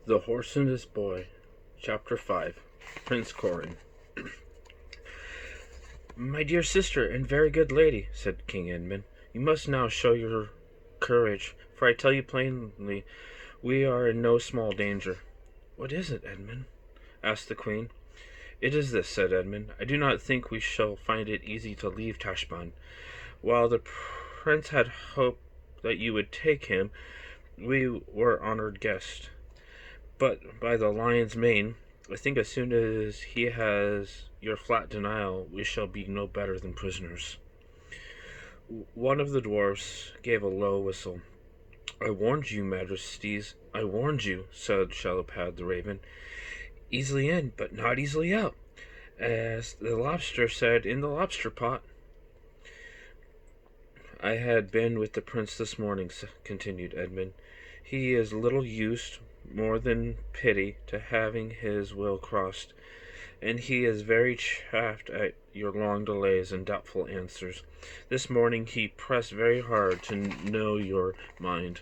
The Horse and His Boy, Chapter 5. Prince Corin. My dear sister and very good lady, said King Edmund, you must now show your courage, for I tell you plainly, we are in no small danger. What is it, Edmund? Asked the Queen. It is this, said Edmund. I do not think we shall find it easy to leave Tashbaan. While the prince had hoped that you would take him, we were honored guests. But by the lion's mane, I think as soon as he has your flat denial, we shall be no better than prisoners. One of the dwarfs gave a low whistle. I warned you, majesties, I warned you, said Shalopad the raven. Easily in, but not easily out, as the lobster said in the lobster pot. I had been with the prince this morning, continued Edmund. He is little used, more than pity, to having his will crossed, and he is very chafed at your long delays and doubtful answers. This morning he pressed very hard to know your mind.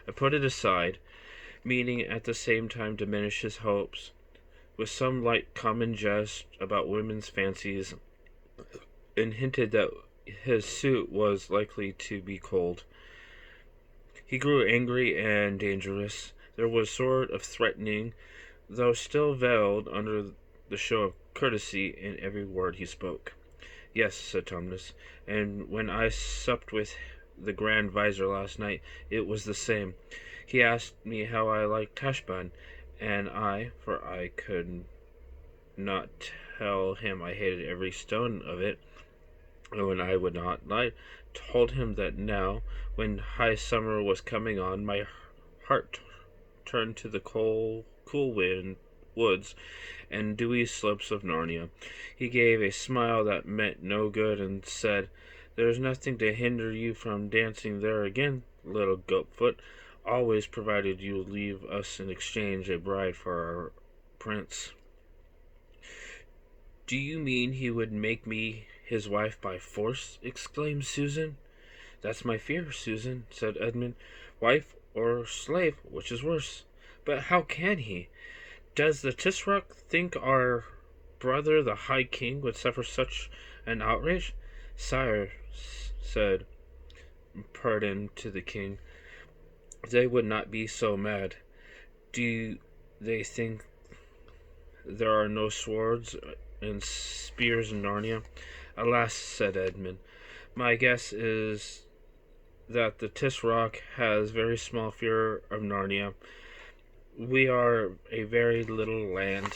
I put it aside, meaning at the same time diminish his hopes, with some light common jest about women's fancies, and hinted that his suit was likely to be cold. He grew angry and dangerous. There was a sort of threatening, though still veiled under the show of courtesy, in every word he spoke. Yes, said Tumnus, and when I supped with the Grand Vizier last night, it was the same. He asked me how I liked Tashbaan, and I, for I could not tell him I hated every stone of it, when I would not lie, told him that now, when high summer was coming on, my heart turned to the cool woods and dewy slopes of Narnia. He gave a smile that meant no good and said, There's nothing to hinder you from dancing there again, little Goatfoot, always provided you leave us in exchange a bride for our prince. Do you mean he would make me his wife by force? Exclaimed Susan. That's my fear, Susan, said Edmund. Wife or slave, which is worse? But how can he? Does the Tisroc think our brother the High King would suffer such an outrage? Sire, said Pardon to the king, they would not be so mad. Do they think there are no swords and spears in Narnia? Alas, said Edmund, my guess is that the Tisroc has very small fear of Narnia. We are a very little land,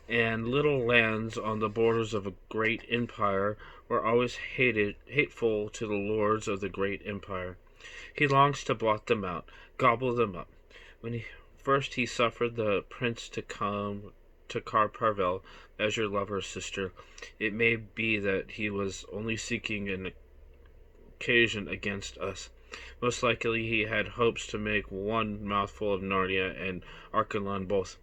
and little lands on the borders of a great empire were always hateful to the lords of the great empire. He longs to blot them out, gobble them up. When first he suffered the prince to come to Carparvel as your lover's sister, it may be that he was only seeking an occasion against us. Most likely he had hopes to make one mouthful of Narnia and Archelon both.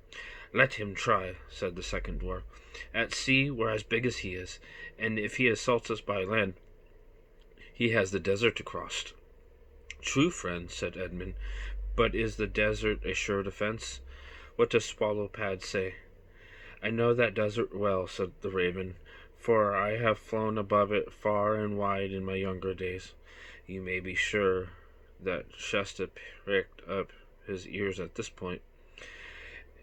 Let him try, said the second dwarf. At sea we're as big as he is, and if he assaults us by land, he has the desert to cross. True, friend, said Edmund, but is the desert a sure defense? What does Swallowpad say? I know that desert well, said the raven, for I have flown above it far and wide in my younger days. You may be sure that Shasta pricked up his ears at this point.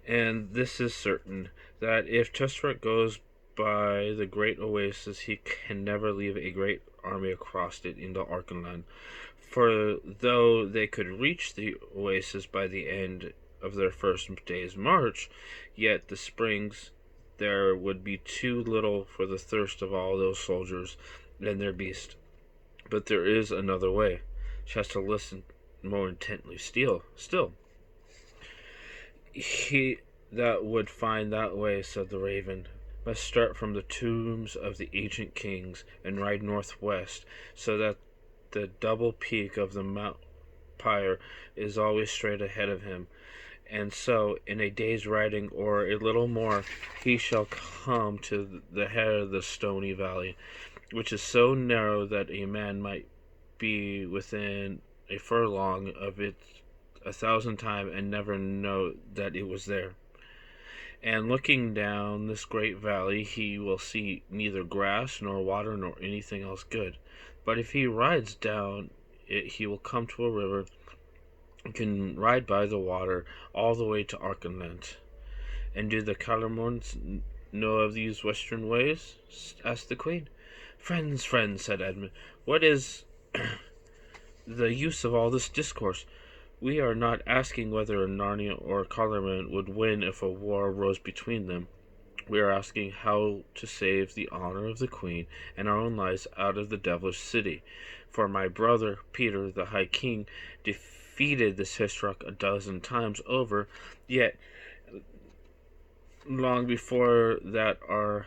And this is certain, that if Tisroc goes by the great oasis, he can never leave a great army across it into Archenland. For though they could reach the oasis by the end of their first day's march, yet the springs there would be too little for the thirst of all those soldiers and their beasts. But there is another way. Shasta listened more intently still. He that would find that way, said the raven, must start from the tombs of the ancient kings and ride northwest, so that the double peak of the Mount Pyre is always straight ahead of him. And so, in a day's riding, or a little more, he shall come to the head of the stony valley, which is so narrow that a man might be within a furlong of it 1,000 times and never know that it was there. And looking down this great valley, he will see neither grass nor water nor anything else good. But if he rides down it, he will come to a river and can ride by the water all the way to Arkenland. And do the Calamorns know of these western ways? Asked the queen. Friends, friends, said Edmund, what is the use of all this discourse? We are not asking whether Narnia or Carloman would win if a war arose between them. We are asking how to save the honor of the queen and our own lives out of the devilish city. For my brother Peter, the High King, defeated this Histrock 12 times over, yet long before that our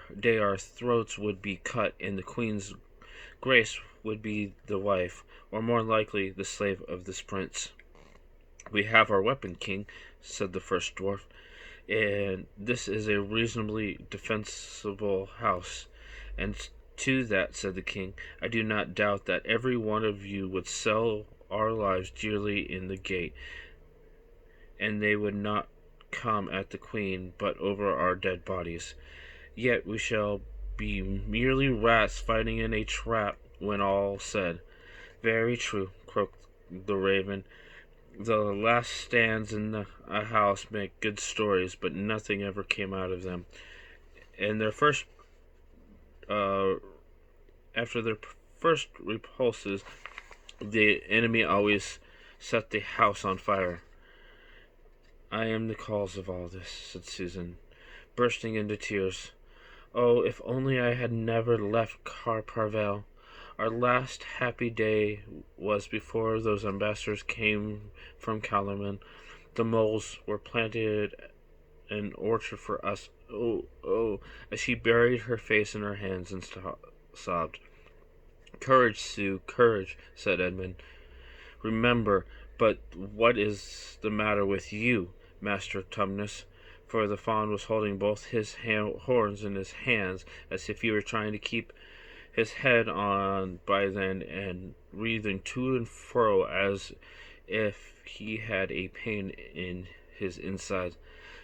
throats would be cut, and the queen's grace would be the wife, or more likely the slave of this prince. We have our weapon, king, said the first dwarf, and this is a reasonably defensible house. And to that, said the king, I do not doubt that every one of you would sell our lives dearly in the gate, and they would not come at the queen, but over our dead bodies. Yet we shall be merely rats fighting in a trap when all said. Very true, croaked the raven. The last stands in a house make good stories, but nothing ever came out of them. And after their first repulses, the enemy always set the house on fire. I am the cause of all this, said Susan, bursting into tears. Oh, if only I had never left Parvel. Our last happy day was before those ambassadors came from Calamon. The moles were planted an orchard for us. Oh, oh, as she buried her face in her hands and sobbed. Courage, Sue, courage, said Edmund. Remember, but what is the matter with you, Master Tumnus? For the fawn was holding both his horns in his hands, as if he were trying to keep his head on by then, and breathing to and fro as if he had a pain in his insides.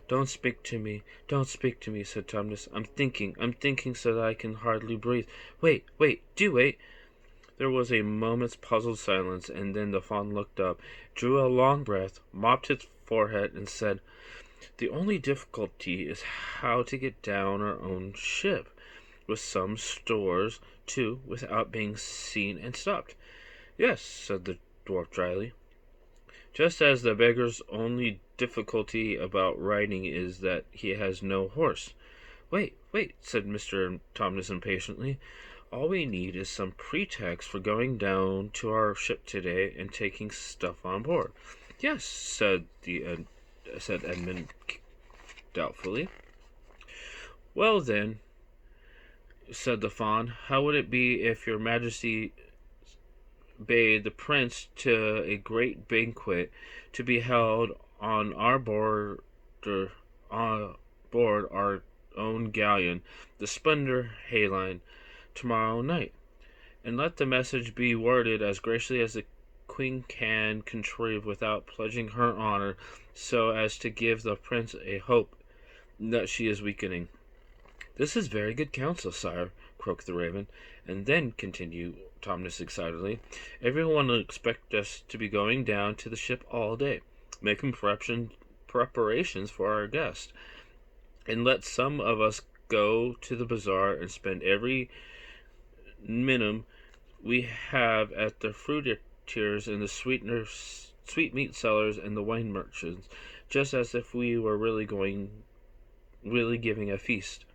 Don't speak to me, said Tumnus. I'm thinking so that I can hardly breathe. Wait, do wait. There was a moment's puzzled silence, and then the fawn looked up, drew a long breath, mopped his forehead, and said, The only difficulty is how to get down our own ship, with some stores, too, without being seen and stopped. Yes, said the dwarf dryly. Just as the beggar's only difficulty about riding is that he has no horse. Wait, said Mr. Tumnus impatiently. All we need is some pretext for going down to our ship today and taking stuff on board. Yes, said Edmund doubtfully. Well then, said the fawn, how would it be if your majesty bade the prince to a great banquet to be held on board our own galleon, the Splendor Hayline, tomorrow night, and let the message be worded as graciously as the queen can contrive without pledging her honor, so as to give the prince a hope that she is weakening. This is very good counsel, sire, croaked the raven. And then, continued Tumnus excitedly, everyone will expect us to be going down to the ship all day, making preparations for our guest, and let some of us go to the bazaar and spend every minimum we have at the fruiteers and the sweetmeat sellers and the wine merchants, just as if we were really giving a feast.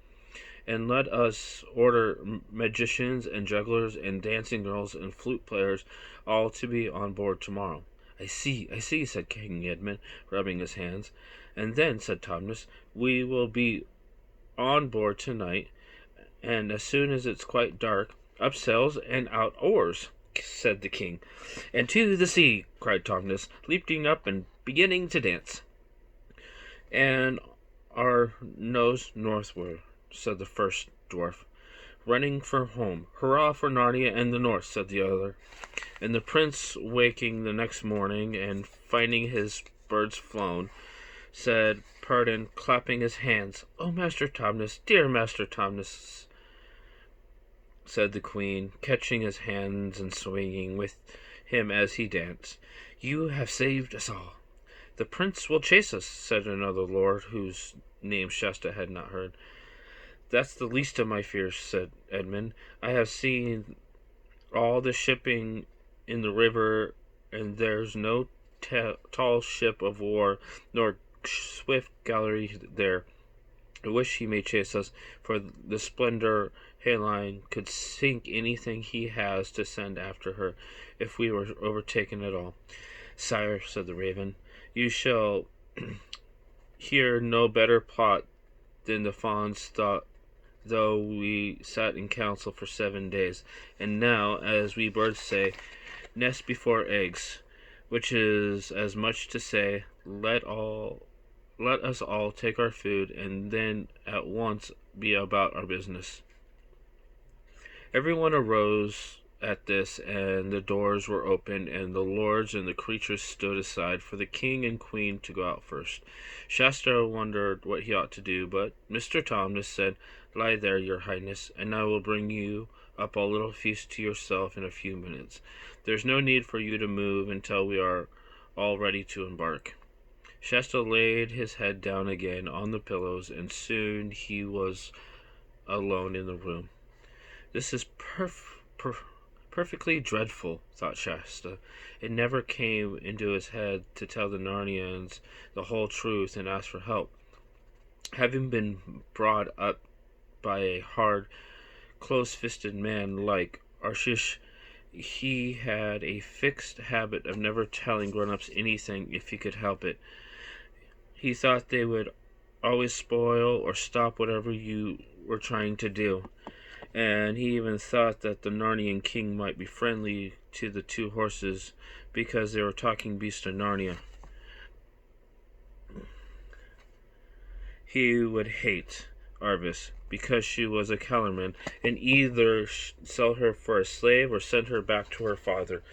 And let us order magicians and jugglers and dancing girls and flute players all to be on board tomorrow. I see, said King Edmund, rubbing his hands. And then, said Tumnus, we will be on board tonight, and as soon as it's quite dark, up sails and out oars, said the king. And to the sea, cried Tumnus, leaping up and beginning to dance. And our nose northward, said the first dwarf. running for home. Hurrah for Narnia and the North, said the other. And the prince, waking the next morning and finding his birds flown, said, pardon, clapping his hands. Oh, Master Thomas, dear Master Thomas, said the queen, catching his hands and swinging with him as he danced. You have saved us all. The prince will chase us, said another lord, whose name Shasta had not heard. That's the least of my fears, said Edmund. I have seen all the shipping in the river, and there's no tall ship of war, nor swift galley there. I wish he may chase us, for the splendor Haline could sink anything he has to send after her, if we were overtaken at all. Sire, said the raven, you shall hear no better plot than the fawns thought, though we sat in council for 7 days. And now, as we birds say, nest before eggs, which is as much to say, let us all take our food, and then at once be about our business. Everyone arose at this, and the doors were opened, and the lords and the creatures stood aside for the king and queen to go out first. Shasta wondered what he ought to do, but Mr. Thomas said, Lie there, your highness, and I will bring you up a little feast to yourself in a few minutes. There's no need for you to move until we are all ready to embark. Shasta laid his head down again on the pillows, and soon he was alone in the room. This is perfectly dreadful, thought Shasta. It never came into his head to tell the Narnians the whole truth and ask for help. Having been brought up by a hard, close-fisted man like Arshish, he had a fixed habit of never telling grown-ups anything if he could help it. He thought they would always spoil or stop whatever you were trying to do. And he even thought that the Narnian king might be friendly to the two horses because they were talking beasts of Narnia. He would hate Arvis because she was a Kellerman, and either sell her for a slave or send her back to her father.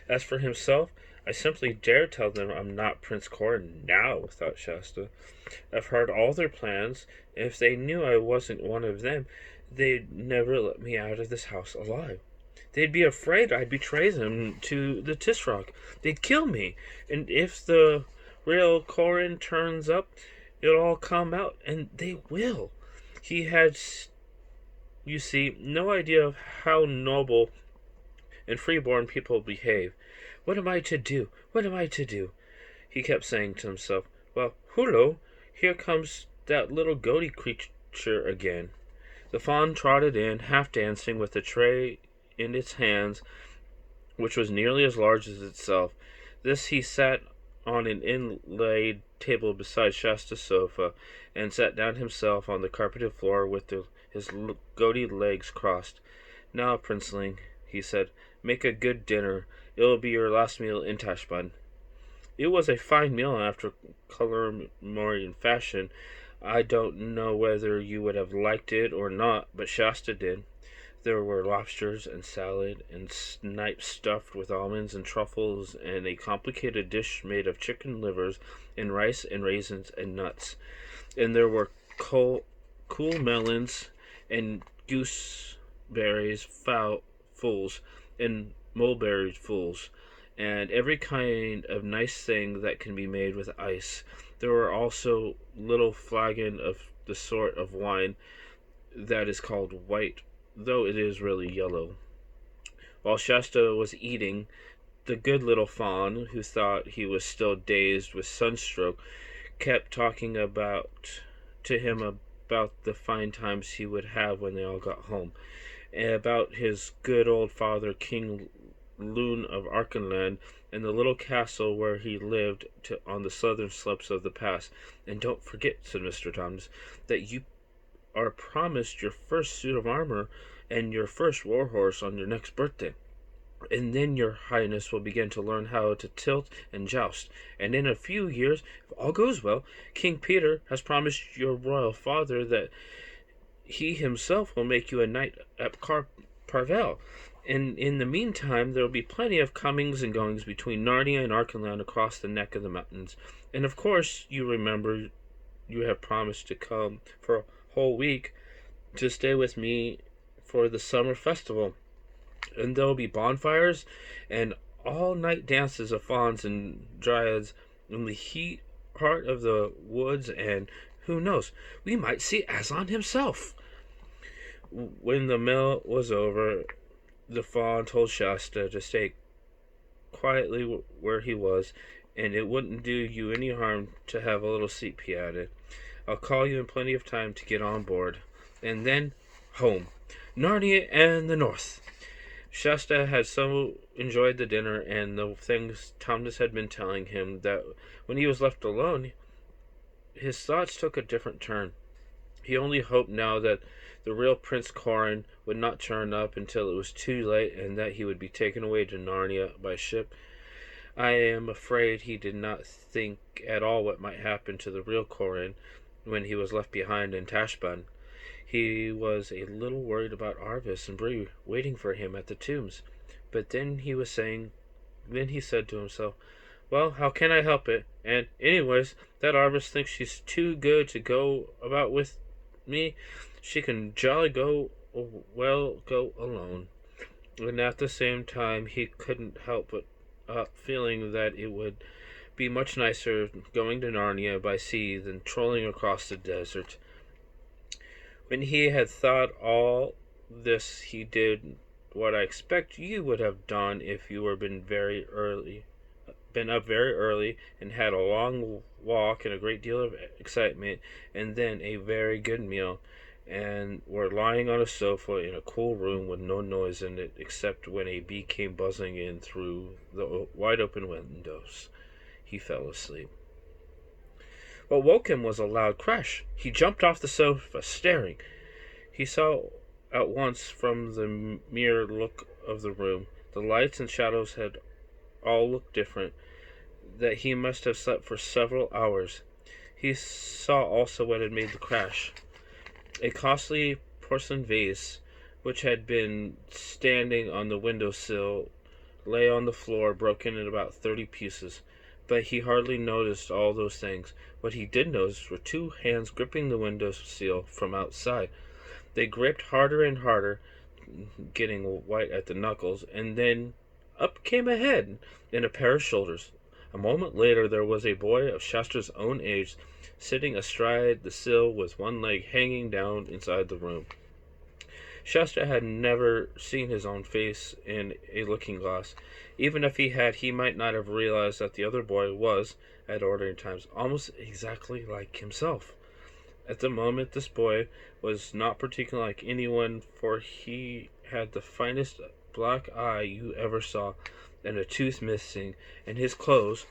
As for himself, I simply dare tell them I'm not Prince Corin now, thought Shasta. I've heard all their plans, and if they knew I wasn't one of them, they'd never let me out of this house alive. They'd be afraid I'd betray them to the Tisroc. They'd kill me, and if the real Corin turns up, it'll all come out, and they will. He had, you see, no idea of how noble and freeborn people behave. What am I to do? What am I to do? He kept saying to himself, well, hullo, here comes that little goaty creature again. The fawn trotted in, half dancing, with a tray in its hands, which was nearly as large as itself. This he sat on an inlaid table beside Shasta's sofa, and sat down himself on the carpeted floor with his goaty legs crossed. Now, princeling, he said, make a good dinner. It'll be your last meal in Tashbund. It was a fine meal after Colormorian fashion. I don't know whether you would have liked it or not, but Shasta did. There were lobsters and salad and snipe stuffed with almonds and truffles and a complicated dish made of chicken livers and rice and raisins and nuts. And there were cool melons and gooseberries fulls and mulberry fulls and every kind of nice thing that can be made with ice. There were also little flagon of the sort of wine that is called white, though it is really yellow. While Shasta was eating, the good little fawn, who thought he was still dazed with sunstroke, kept talking to him about the fine times he would have when they all got home, and about his good old father, King Loon of Arkenland, and the little castle where he lived on the southern slopes of the pass. And don't forget, said Mr. Thomas, that you are promised your first suit of armor and your first war horse on your next birthday. And then your highness will begin to learn how to tilt and joust. And in a few years, if all goes well, King Peter has promised your royal father that he himself will make you a knight at Parvel. And in the meantime, there will be plenty of comings and goings between Narnia and Arkenland across the neck of the mountains. And of course, you remember you have promised to come for a whole week to stay with me for the summer festival. And there will be bonfires and all-night dances of fauns and dryads in the heart of the woods, and who knows, we might see Aslan himself. When the meal was over, the faun told Shasta to stay quietly where he was, and it wouldn't do you any harm to have a little sleep, he added. I'll call you in plenty of time to get on board. And then, home. Narnia and the North. Shasta had so enjoyed the dinner and the things Thomas had been telling him that when he was left alone, his thoughts took a different turn. He only hoped now that the real Prince Corin would not turn up until it was too late, and that he would be taken away to Narnia by ship. I am afraid he did not think at all what might happen to the real Corin when he was left behind in Tashbaan. He was a little worried about Arvis and Bree waiting for him at the tombs. But then he said to himself, well, how can I help it? And anyways, that Arvis thinks she's too good to go about with me. She can jolly go alone. And at the same time, he couldn't help but feeling that it would be much nicer going to Narnia by sea than trolling across the desert. When he had thought all this, he did what I expect you would have done if you were been up very early and had a long walk and a great deal of excitement, and then a very good meal, and were lying on a sofa in a cool room with no noise in it except when a bee came buzzing in through the wide open windows. He fell asleep. What woke him was a loud crash. He jumped off the sofa, staring. He saw at once from the mere look of the room, the lights and shadows had all looked different, that he must have slept for several hours. He saw also what had made the crash. A costly porcelain vase, which had been standing on the window-sill, lay on the floor, broken in about 30 pieces. But he hardly noticed all those things. What he did notice were two hands gripping the window-sill from outside. They gripped harder and harder, getting white at the knuckles, and then up came a head and a pair of shoulders. A moment later there was a boy of Shastra's own age, sitting astride the sill with one leg hanging down inside the room. Shasta had never seen his own face in a looking-glass. Even if he had, he might not have realized that the other boy was, at ordinary times, almost exactly like himself. At the moment, this boy was not particularly like anyone, for he had the finest black eye you ever saw, and a tooth missing, and his clothes,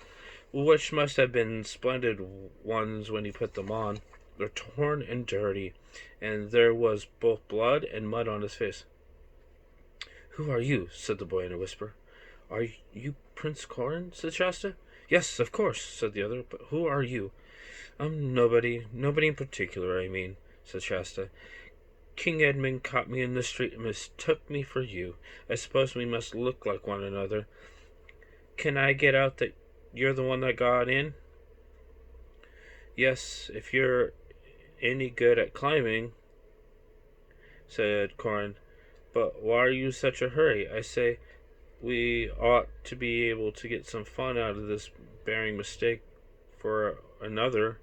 which must have been splendid ones when he put them on, were torn and dirty, and there was both blood and mud on his face. "Who are you?" said the boy in a whisper. "Are you Prince Corin?" said Shasta. "Yes, of course," said the other, "but who are you?" Nobody in particular, I mean," said Shasta. "King Edmund caught me in the street and mistook me for you. I suppose we must look like one another. Can I get out that you're the one that got in?" "Yes, if you're any good at climbing," said Corin. "But why are you such a hurry? I say, we ought to be able to get some fun out of this bearing mistake for another."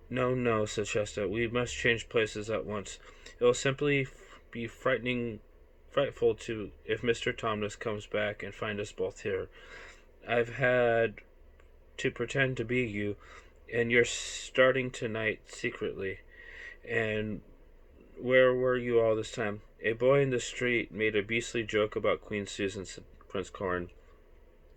No, said Shasta. "We must change places at once. It will simply be frightful to if Mr. Thomas comes back and find us both here. I've had to pretend to be you, and you're starting tonight secretly. And where were you all this time?" "A boy in the street made a beastly joke about Queen Susan," said Prince Corin.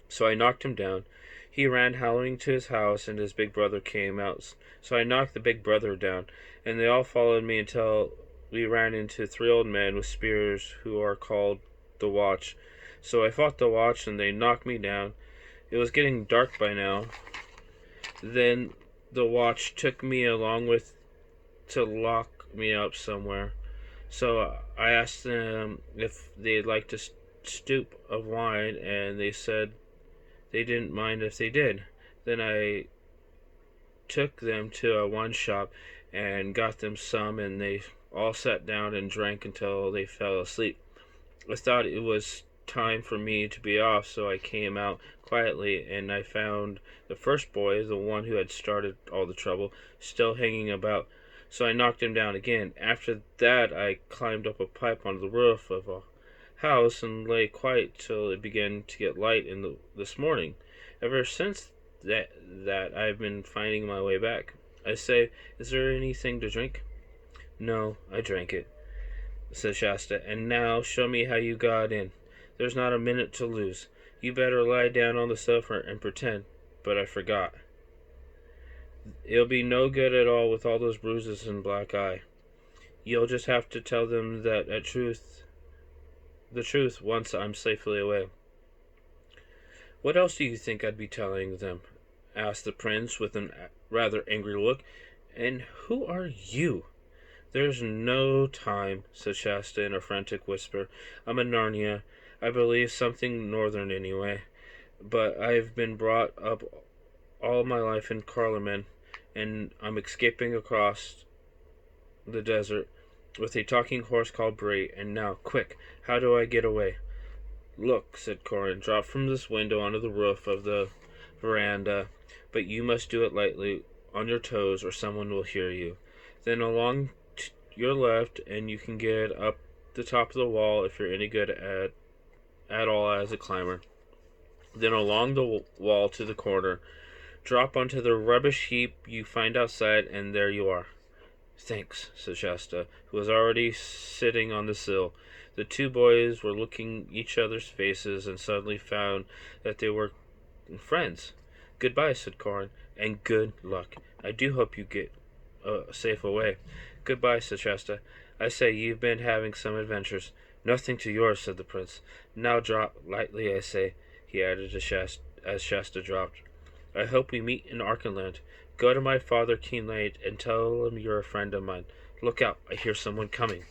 "So I knocked him down. He ran howling to his house, and his big brother came out. So I knocked the big brother down, and they all followed me until we ran into 3 old men with spears who are called the Watch. So I fought the Watch, and they knocked me down. It was getting dark by now. Then the Watch took me along with to lock me up somewhere. So I asked them if they'd like to stoop of wine, and they said they didn't mind if they did. Then I took them to a wine shop and got them some, and they all sat down and drank until they fell asleep. I thought it was time for me to be off, so I came out quietly, and I found the first boy, the one who had started all the trouble, still hanging about. So I knocked him down again. After that, I climbed up a pipe on the roof of a house and lay quiet till it began to get light this morning. Ever since that I've been finding my way back. I say, is there anything to drink? No, I drank it, said Shasta, and now show me how you got in. There's not a minute to lose. You better lie down on the sofa and pretend, but I forgot. It'll be no good at all with all those bruises and black eye. You'll just have to tell them the truth once I'm safely away. What else do you think I'd be telling them? Asked the prince with a rather angry look. And who are you? There's no time, said Shasta in a frantic whisper. I'm a Narnia. I believe something northern anyway. But I've been brought up all my life in Carloman, and I'm escaping across the desert with a talking horse called Bray, and now, quick, how do I get away? Look, said Corin, drop from this window onto the roof of the veranda, but you must do it lightly, on your toes, or someone will hear you. Then along your left, and you can get up the top of the wall if you're any good at all as a climber. Then along the wall to the corner, drop onto the rubbish heap you find outside, and there you are. Thanks, said Shasta, who was already sitting on the sill. The two boys were looking each other's faces and suddenly found that they were friends. Goodbye, said Corin, and good luck. I do hope you get safe away. Goodbye, said Shasta. I say, you've been having some adventures. Nothing to yours, said the prince. Now drop lightly, I say, he added to as Shasta dropped. I hope we meet in Archenland. Go to my father Kinraid and tell him you're a friend of mine. Look out, I hear someone coming.